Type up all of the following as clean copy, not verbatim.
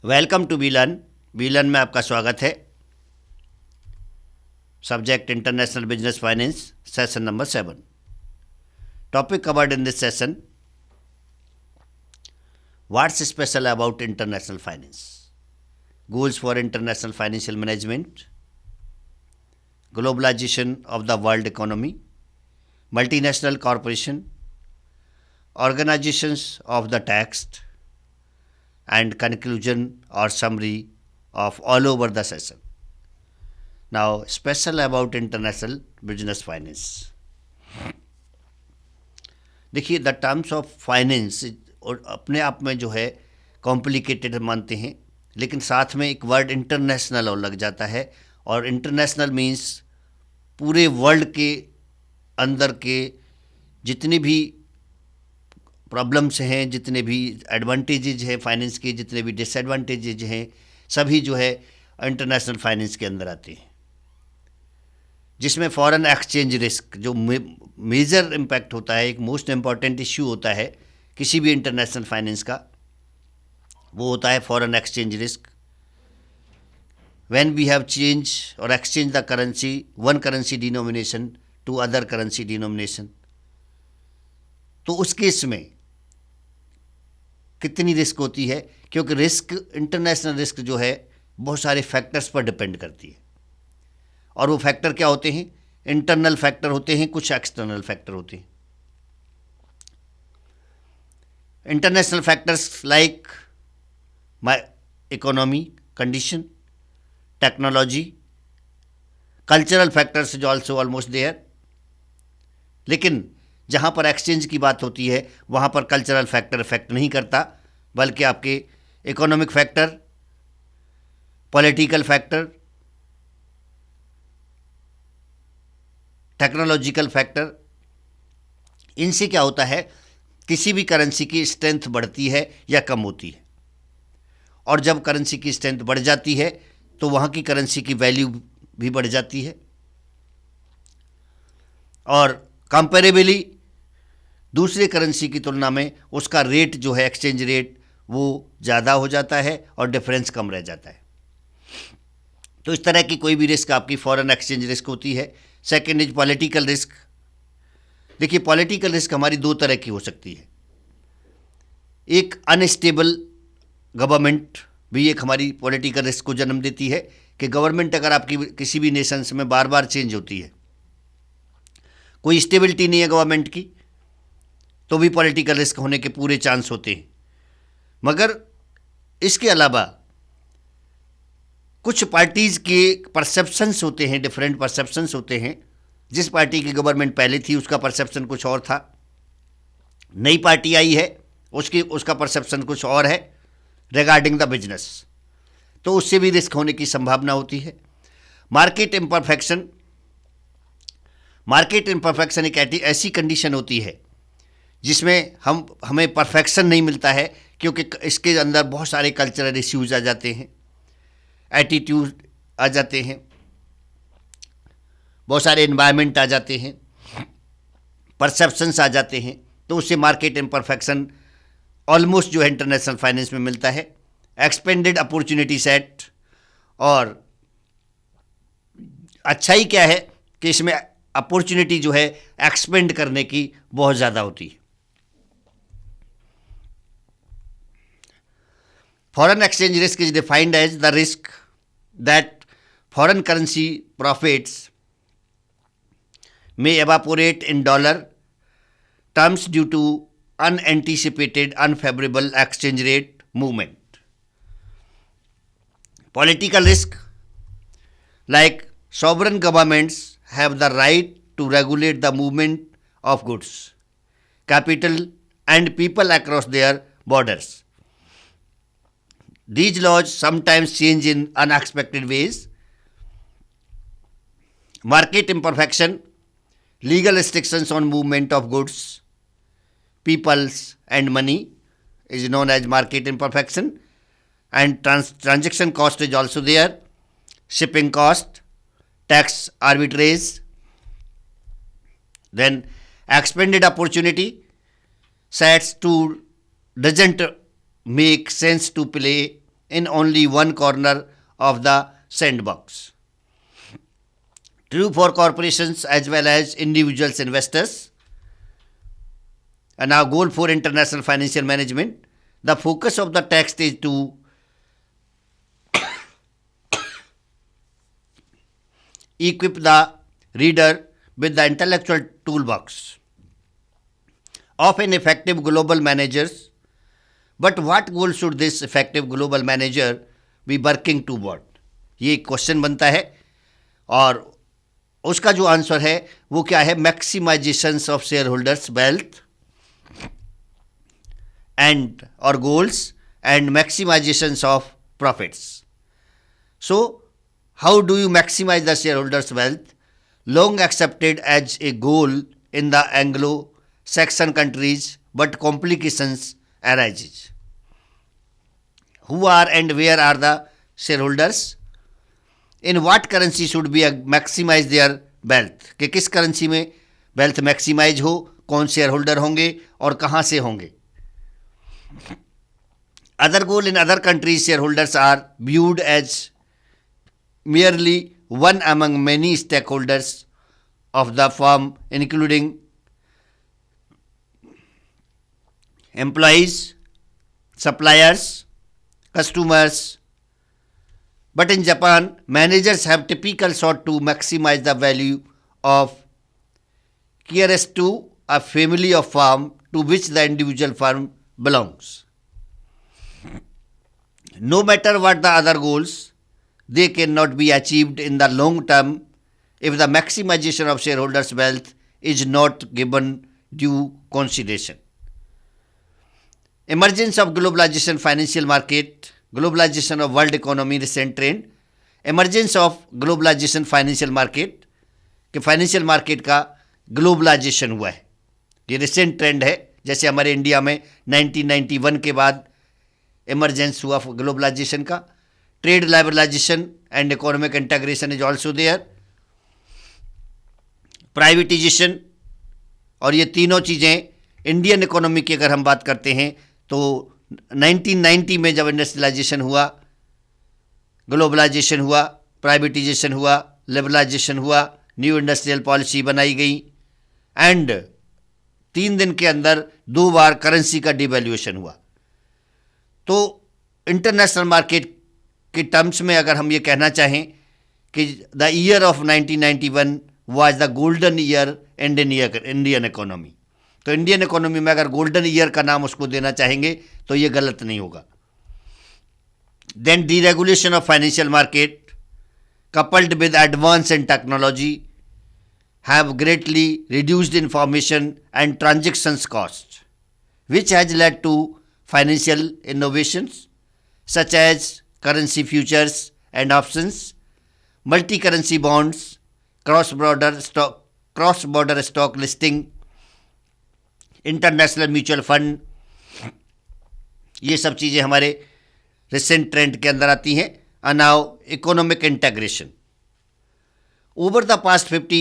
Welcome to be learn में आपका स्वागत है। Subject international business finance, session number 7। Topic covered in this session: what's special about international finance, goals for international financial management, globalisation of the world economy, multinational corporation, organisations of the text, and conclusion or summary of all over the session. Now, special about international business finance. देखिए, the terms of finance और अपने आप में जो है complicated मानते हैं, लेकिन साथ में एक वर्ड इंटरनेशनल और लग जाता है, और इंटरनेशनल मीन्स पूरे वर्ल्ड के अंदर के जितने भी प्रॉब्लम्स हैं, जितने भी एडवांटेजेज हैं फाइनेंस के, जितने भी डिसएडवांटेजेज हैं, सभी जो है इंटरनेशनल फाइनेंस के अंदर आते हैं, जिसमें फॉरेन एक्सचेंज रिस्क जो मेजर इम्पैक्ट होता है, एक मोस्ट इम्पॉर्टेंट इश्यू होता है किसी भी इंटरनेशनल फाइनेंस का, वो होता है foreign exchange risk. When we have change or exchange the currency one currency denomination to other currency denomination, तो उस केस में कितनी रिस्क होती है, क्योंकि रिस्क, इंटरनेशनल रिस्क जो है बहुत सारे फैक्टर्स पर डिपेंड करती है, और वो फैक्टर क्या होते हैं? इंटरनल फैक्टर होते हैं, कुछ एक्सटर्नल फैक्टर होते हैं। International factors like my economy condition, technology, cultural factors is also almost there. लेकिन जहाँ पर एक्सचेंज की बात होती है वहाँ पर कल्चरल फैक्टर इफेक्ट नहीं करता, बल्कि आपके economic factor, political factor, technological factor, इनसे क्या होता है, किसी भी करेंसी की स्ट्रेंथ बढ़ती है या कम होती है, और जब करेंसी की स्ट्रेंथ बढ़ जाती है तो वहाँ की करेंसी की वैल्यू भी बढ़ जाती है, और कंपेरेबली दूसरे करेंसी की तुलना में उसका रेट जो है, एक्सचेंज रेट, वो ज़्यादा हो जाता है और डिफरेंस कम रह जाता है। तो इस तरह की कोई भी रिस्क आपकी फॉरेन एक्सचेंज रिस्क होती है। Second is political risk. देखिए, पॉलिटिकल रिस्क हमारी दो तरह की हो सकती है। एक अनस्टेबल गवर्नमेंट भी एक हमारी पॉलिटिकल रिस्क को जन्म देती है, कि गवर्नमेंट अगर आपकी किसी भी नेशंस में बार बार चेंज होती है, कोई स्टेबिलिटी नहीं है गवर्नमेंट की, तो भी पॉलिटिकल रिस्क होने के पूरे चांस होते हैं। मगर इसके अलावा कुछ पार्टीज़ के परसेप्शंस होते हैं, डिफरेंट परसेप्शंस होते हैं। जिस पार्टी की गवर्नमेंट पहले थी उसका परसेप्शन कुछ और था, नई पार्टी आई है उसका परसेप्शन कुछ और है रिगार्डिंग द बिजनेस, तो उससे भी रिस्क होने की संभावना होती है। मार्केट इम्परफेक्शन एक ऐसी कंडीशन होती है जिसमें हमें परफेक्शन नहीं मिलता है, क्योंकि इसके अंदर बहुत सारे कल्चरल इश्यूज आ जाते हैं, एटीट्यूड आ जाते हैं, बहुत सारे एनवायरनमेंट आ जाते हैं, परसेप्शंस आ जाते हैं, तो उससे मार्केट इम्परफेक्शन ऑलमोस्ट जो है इंटरनेशनल फाइनेंस में मिलता है। एक्सपेंडेड अपॉर्चुनिटी सेट, और अच्छाई क्या है कि इसमें अपॉर्चुनिटी जो है एक्सपेंड करने की बहुत ज़्यादा होती है। Foreign exchange risk is defined as the risk that foreign currency profits may evaporate in dollar terms due to unanticipated unfavorable exchange rate movement. Political risk, like sovereign governments have the right to regulate the movement of goods, capital and people across their borders. These laws sometimes change in unexpected ways. Market imperfection, legal restrictions on movement of goods, peoples and money is known as market imperfection, and transaction cost is also there, shipping cost, tax arbitrage. Then expanded opportunity sets to doesn't make sense to play in only one corner of the sandbox. True for corporations as well as individuals investors. And our goal for international financial management, the focus of the text is to equip the reader with the intellectual toolbox of an effective global managers. But what goal should this effective global manager be working toward? ये question बनता है और उसका जो answer है वो क्या है? Maximisation of share holders wealth and or goals and maximizations of profits. So, how do you maximize the shareholders' wealth? Long accepted as a goal in the Anglo-Saxon countries, but complications arises. Who are and where are the shareholders? In what currency should we maximize their wealth? कि किस currency में wealth maximize हो, कौन share होंगे और कहाँ से होंगे? Other goal in other countries, shareholders are viewed as merely one among many stakeholders of the firm, including employees, suppliers, customers. But in Japan, managers have typically sought to maximize the value of shares to a family of firm to which the individual firm belongs. No matter what the other goals, they cannot be achieved in the long term if the maximization of shareholders' wealth is not given due consideration. Emergence of globalization financial market, globalization of world economy recent trend, emergence of globalization financial market कि financial market का globalisation हुआ है, ये recent trend है. जैसे हमारे India में 1991 के बाद इमरजेंस हुआ ग्लोबलाइजेशन का. Trade liberalisation and economic integration is also there. Privatisation, और ये तीनों चीज़ें इंडियन इकोनॉमी की अगर हम बात करते हैं तो 1990 में जब इंडस्ट्रियलाइजेशन हुआ, ग्लोबलाइजेशन हुआ, प्राइवेटाइजेशन हुआ, लिबरलाइजेशन हुआ, न्यू इंडस्ट्रियल पॉलिसी बनाई गई एंड 3 दिन के अंदर 2 बार करेंसी का डिवैल्यूएशन हुआ. तो इंटरनेशनल मार्केट के टर्म्स में अगर हम ये कहना चाहें कि the year of 1991 was the golden year in Indian economy, तो इंडियन इकोनॉमी में अगर गोल्डन ईयर का नाम उसको देना चाहेंगे तो ये गलत नहीं होगा. Then deregulation of financial market coupled with advance in technology have greatly reduced information and transactions cost, which has led to financial innovations such as currency futures and options, multi-currency bonds, cross-border stock listing, international mutual fund. ये सब चीज़ें हमारे recent trend के अंदर आती हैं. And now economic integration. Over the past 50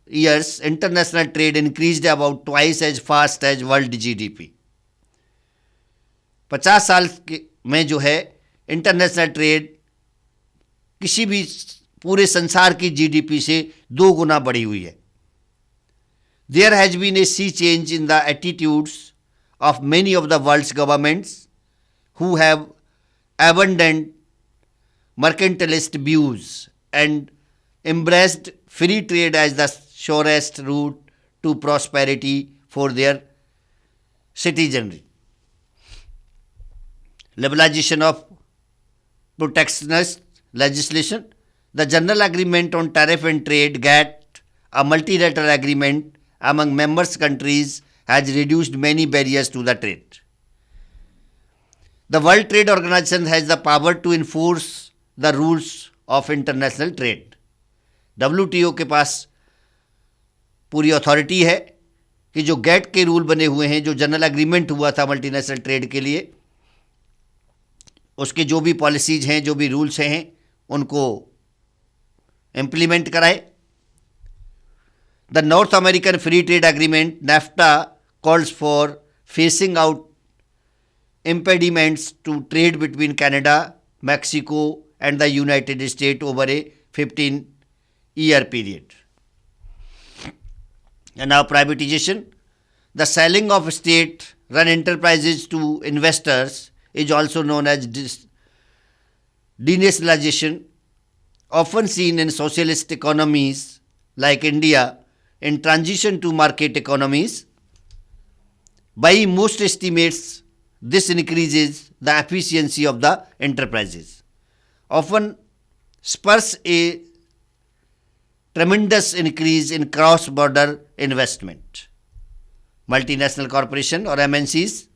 years, international trade increased about twice as fast as world GDP. 50 साल में जो है इंटरनेशनल ट्रेड किसी भी पूरे संसार की जीडीपी से 2 गुना बढ़ी हुई है. There has been a sea change in the attitudes of many of the world's governments who have abandoned mercantilist views and embraced free trade as the surest route to prosperity for their citizenry. Liberalization of protectionist legislation. The General Agreement on Tariff and Trade (GATT), a multilateral agreement among members countries, has reduced many barriers to the trade. The World Trade Organization has the power to enforce the rules of international trade. WTO के पास पूरी authority है कि जो gate के rule बने हुए हैं, जो जनरल एग्रीमेंट हुआ था मल्टीनेशनल ट्रेड के लिए, उसके जो भी पॉलिसीज हैं, जो भी रूल्स हैं, उनको इम्प्लीमेंट कराए. The north American free trade agreement NAFTA calls for phasing out impediments to trade between Canada, Mexico and the United States over a 15-year period. And now privatization. The selling of state-run enterprises to investors is also known as denationalization, often seen in socialist economies like India in transition to market economies. By most estimates, this increases the efficiency of the enterprises, often spurs a tremendous increase in cross-border investment. Multinational corporation or MNCs,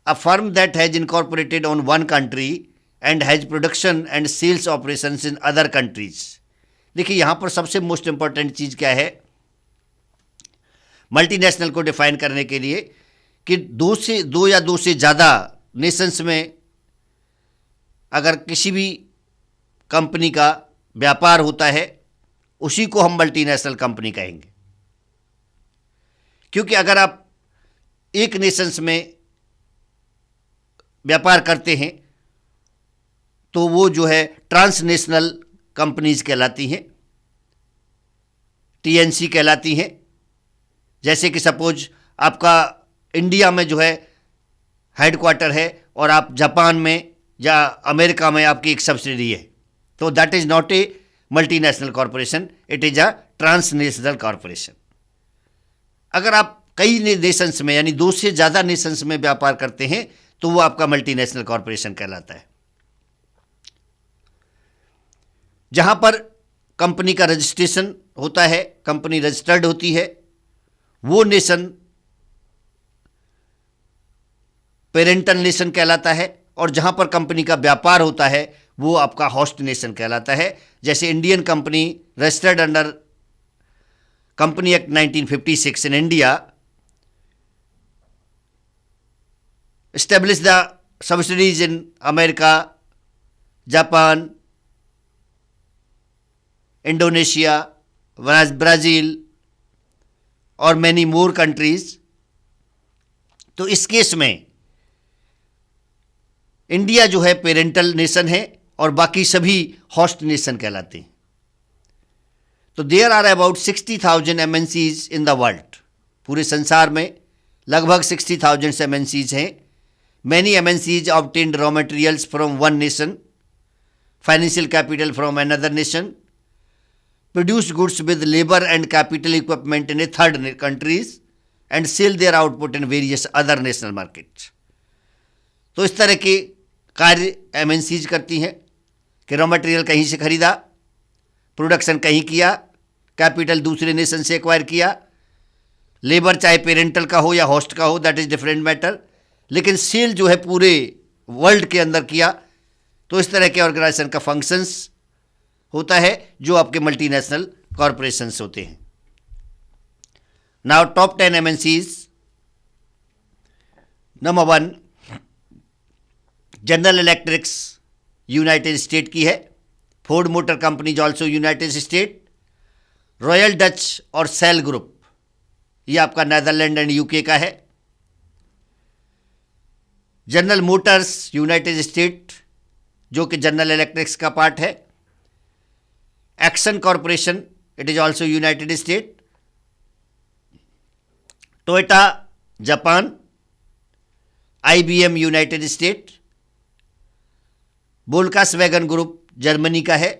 a firm that has incorporated on one country and has production and sales operations in other countries. देखिए यहाँ पर सबसे most important चीज़ क्या है multinational को define करने के लिए कि दो या दो से ज़्यादा नेशंस में अगर किसी भी कंपनी का व्यापार होता है उसी को हम मल्टीनेशनल कंपनी कहेंगे, क्योंकि अगर आप एक नेशंस में व्यापार करते हैं तो वो जो है ट्रांसनेशनल कंपनीज कहलाती हैं, टीएनसी कहलाती हैं। जैसे कि सपोज आपका इंडिया में जो है हेडक्वार्टर है और आप जापान में या अमेरिका में आपकी एक सब्सिडी है, तो that is not a multinational corporation, it is a transnational corporation. अगर आप कई नेशंस में यानी दो से ज़्यादा नेशंस में व्यापार करते हैं तो वो आपका मल्टीनेशनल कॉरपोरेशन कहलाता है। जहां पर कंपनी का रजिस्ट्रेशन होता है, कंपनी रजिस्टर्ड होती है, वो नेशन पेरेंटल नेशन कहलाता है, और जहां पर कंपनी का व्यापार होता है वो आपका होस्ट नेशन कहलाता है। जैसे Indian company registered under company act 1956 in India established the subsidiaries in America, Japan, Indonesia, Brazil और many more countries। तो इस केस में इंडिया जो है पेरेंटल नेशन है और बाकी सभी होस्ट नेशन कहलाते हैं। तो there are about 60,000 MNCs in the world, पूरे संसार में लगभग 60,000 MNCs हैं। Many MNCs obtained raw materials from one nation, financial capital from another nation, produce goods with labor and capital equipment in a third countries and sell their output in various other national markets। तो इस तरह के कार्य MNCs करती हैं कि raw material कहीं से खरीदा, प्रोडक्शन कहीं किया, कैपिटल दूसरे नेशन से एक्वायर किया, लेबर चाहे पेरेंटल का हो या होस्ट का हो, दैट इज डिफरेंट मैटर, लेकिन सेल जो है पूरे वर्ल्ड के अंदर किया। तो इस तरह के ऑर्गेनाइजेशन का फंक्शंस होता है जो आपके मल्टीनेशनल कॉरपोरेशंस होते हैं। Now top 10 MNCs। Number 1 general electrics United state की है, Ford motor company also United state, royal Dutch और सेल ग्रुप ये आपका नेदरलैंड एंड यूके का है, जनरल मोटर्स यूनाइटेड स्टेट जो कि जनरल इलेक्ट्रिक्स का पार्ट है, action corporation it is also United state, Toyota Japan, IBM United state, Volkswagen group Germany का है,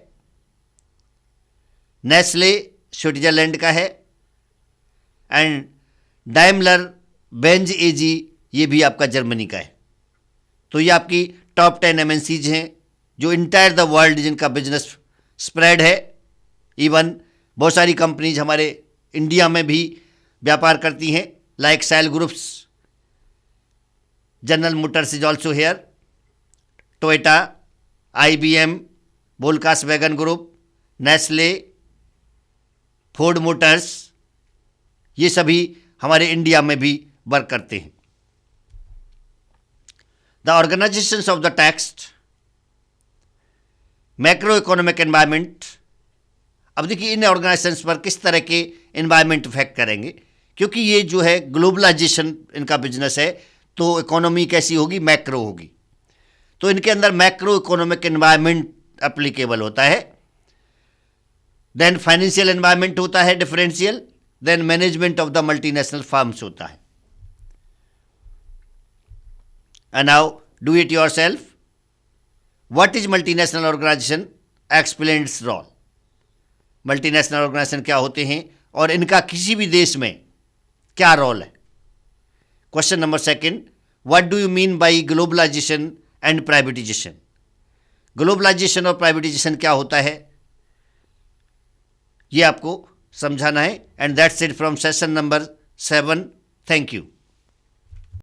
नेस्ले स्विट्जरलैंड का है एंड डाइमलर बेंज एजी ये भी आपका जर्मनी का है। तो ये आपकी टॉप 10 MNCs हैं जो इंटायर द वर्ल्ड जिनका बिजनेस स्प्रेड है। इवन बहुत सारी कंपनीज हमारे इंडिया में भी व्यापार करती हैं, like Shell groups, General Motors is also here, Toyota, IBM, Volkswagen group, Nestle, Ford Motors, ये सभी हमारे इंडिया में भी वर्क करते हैं। The organisations of the text macro economic environment. अब देखिए इन ऑर्गेनाइजेशंस पर किस तरह के एनवायरनमेंट इफेक्ट करेंगे, क्योंकि ये जो है ग्लोबलाइजेशन इनका बिजनेस है, तो इकोनॉमी कैसी होगी, मैक्रो होगी। तो इनके अंदर मैक्रो इकोनॉमिक एनवायरनमेंट एप्लीकेबल होता है, देन फाइनेंशियल एनवायरनमेंट होता है differential, then management of the multinational firms होता है. And now do it yourself. What is multinational organization? Explain its role. Multinational organization क्या होते हैं और इनका किसी भी देश में क्या रोल है? Question number second, what do you mean by globalization and privatization? Globalization और प्राइवेटाइजेशन क्या होता है, ये आपको समझाना है. And that's it from session number 7. Thank you.